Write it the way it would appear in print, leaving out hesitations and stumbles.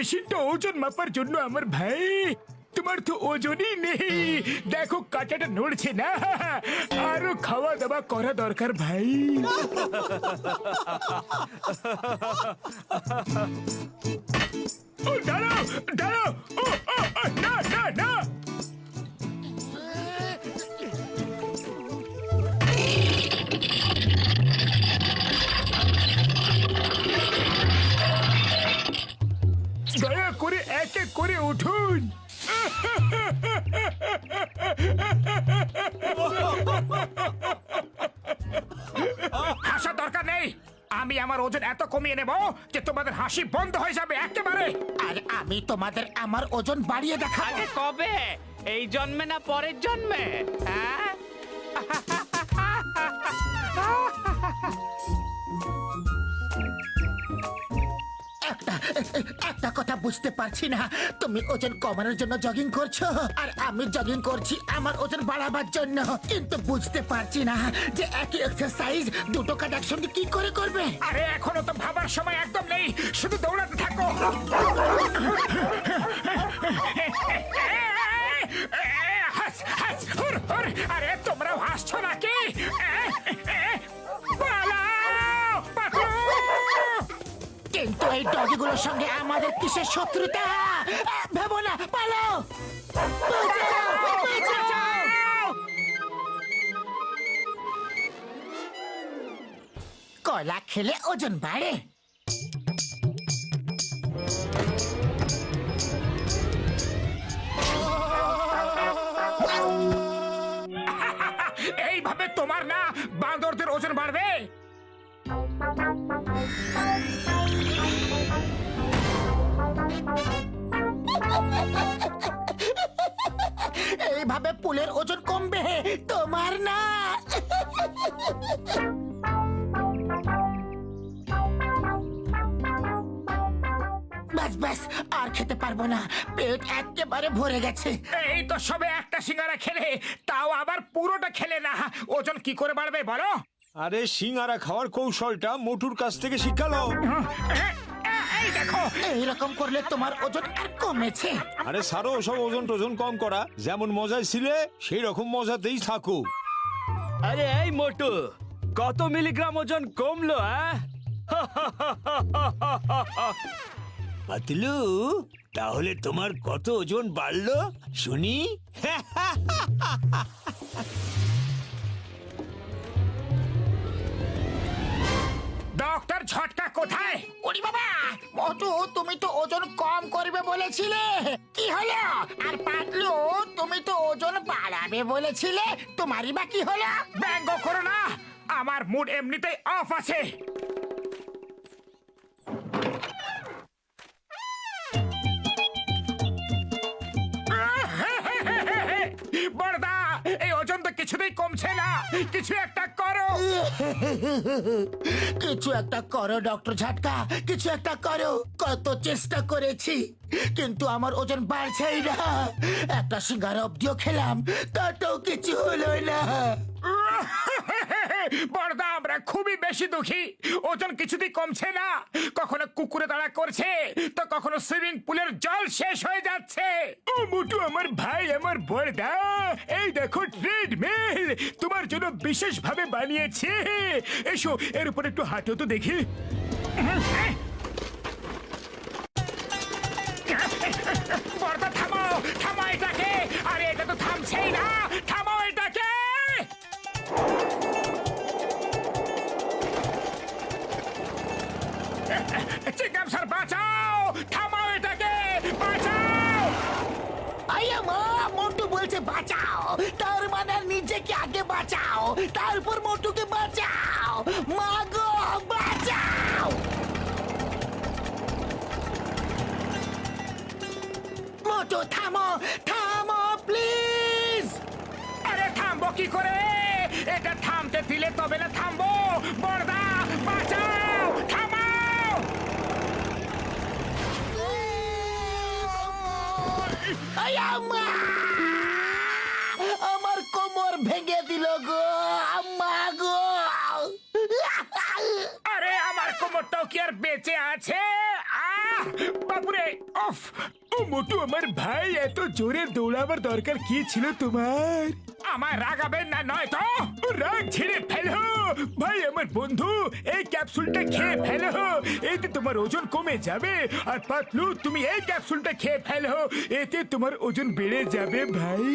মেশিনটা ওজন মাপার জন্য আমার ভাই। তোমার তো ওজনই নেই, দেখো কাঁটাটা নড়ছে না। আরো খাওয়া দাওয়া করা দরকার ভাই। ও দাঁড়াও দাঁড়াও, ও ও ও, না না না। দয়া করে এক এক করে উঠুন। হাসার দরকার নেই, আমি আমার ওজন এত কমিয়ে নেব যে তোমাদের হাসি বন্ধ হয়ে যাবে একেবারে। আর আমি তোমাদের আমার ওজন বাড়িয়ে দেখাবো। আগে কবে? এই জন্মে না পরের জন্মে? হ্যাঁ, একটা কথা বুঝতে পারছি না, তুমি ওজন কমানোর জন্য জগিং করছো আর আমি জগিং করছি আমার ওজন বাড়াবার জন্য, কিন্তু বুঝতে পারছি না যে একই এক্সারসাইজ দুটো কাজ একসঙ্গে কি করে করবে। আরে এখনো তো ভাবার সময় একদম নেই, শুধু দৌড়াতে থাকো। হাস, হাস, হুর, হুর। আরে তোমরাও হাসছো নাকি? পালাও, পালাও। কিন্তু এই ডগিগুলোর সঙ্গে আমাদের কিসের শত্রুতা? ভেবো না, পালাও, বাঁচাও, বাঁচাও। কলা খেলে ওজন বাড়ে? এইভাবে তোমার না বাঁদরদের ওজন বাড়বে। এইভাবে পুলের ওজন কমবে, তোমার না। ব্যাস ব্যাস, আর খেতে পারবো না, পেট একেবারে ভরে গেছে। এই তো সবে একটা সিঙ্গারা খেলে, তাও আবার পুরোটা খেলে না, ওজন কি করে বাড়বে বলো? আরে সিঙ্গারা খাওয়ার কৌশলটা মোটুর কাছ থেকে শিখালো। এই দেখো, এইরকম করলে তোমার ওজন আর কমেছে? আরে সারো ওসব ওজন টোজন কম করা, যেমন মজায় ছিলে সেই রকম মজাতেই থাকো। আরে এই মোটু, কত মিলিগ্রাম ওজন কমলো? পাতলু, তাহলে তোমার কত ওজন বাড়লো শুনি? ডক্টর ঝটকা কোথায়? ওরে বাবা, মোটু তুমি তো ওজন কম করবে বলেছিলে, কি হলো? আর পাতলু তুমি তো ওজন বাড়াবে বলেছিলে, তোমারই বা কি হলো? ব্যঙ্গ করো না, আমার মুড এমনিতেই অফ আছে। বড়দা, এই ওজন তো কিছুতেই কমছে না, কিছু একটা করো। কিছু একটা করো ডক্টর ঝাটকা, কিছু একটা করো। কত চেষ্টা করেছি কিন্তু আমার ওজন বাড়ছেই না। একটা সিঙ্গারা অব্দিও খেলাম, তাতেও কিছু হলো না। বড়দা, আমরা খুবই বেশি দুঃখী, ওজন কিছুতেই কমছে না। কখনো কুকুরে তাড়া করছে, তো কখনো সুইমিং পুলের জল শেষ হয়ে যাচ্ছে। ও মোটু আমার ভাই, আমার বড়দা, এই দেখো ট্রেডমিল, তোমার জন্য বিশেষ ভাবে বানিয়েছে। এসো এর উপর একটু হাঁটো তো দেখি। বড়দা থামো, থামো এটাকে। আরে এটা তো থামছেই না, থামো এটাকে। চিংগাম স্যার বাঁচাও, থামাও এটাকে, বাঁচাও। আইয়া মা, মোটু বলছে বাঁচাও, তার মানে নিজেকে আগে বাঁচাও, তারপর মোটুকে বাঁচাও। মা গো, বাঁচাও। মোটু থামো, থামো প্লিজ। আরে থামবো কি করে? এটা থামতে দিলে তবে না থামবো। বড়দা বাঁচাও, থামাও। আইয়া মা, আমার কোমর ভেঙে দিল গো, মা গো। আরে আমার কোমরটাও কি আর বেঁচে আছে? বাপুরে অফ ও মোটু আমার ভাই এত জোরে দৌড়াবার দরকার কি ছিল তোমার আমার রাগাবেন না নয় তো রাগ ছেড়ে ফেলো ভাই আমার বন্ধু এই ক্যাপসুলটা খেয়ে ফেলো এতে তোমার ওজন কমে যাবে আর পাতলু তুমি এই ক্যাপসুলটা খেয়ে ফেলো এতে তোমার ওজন বেড়ে যাবে ভাই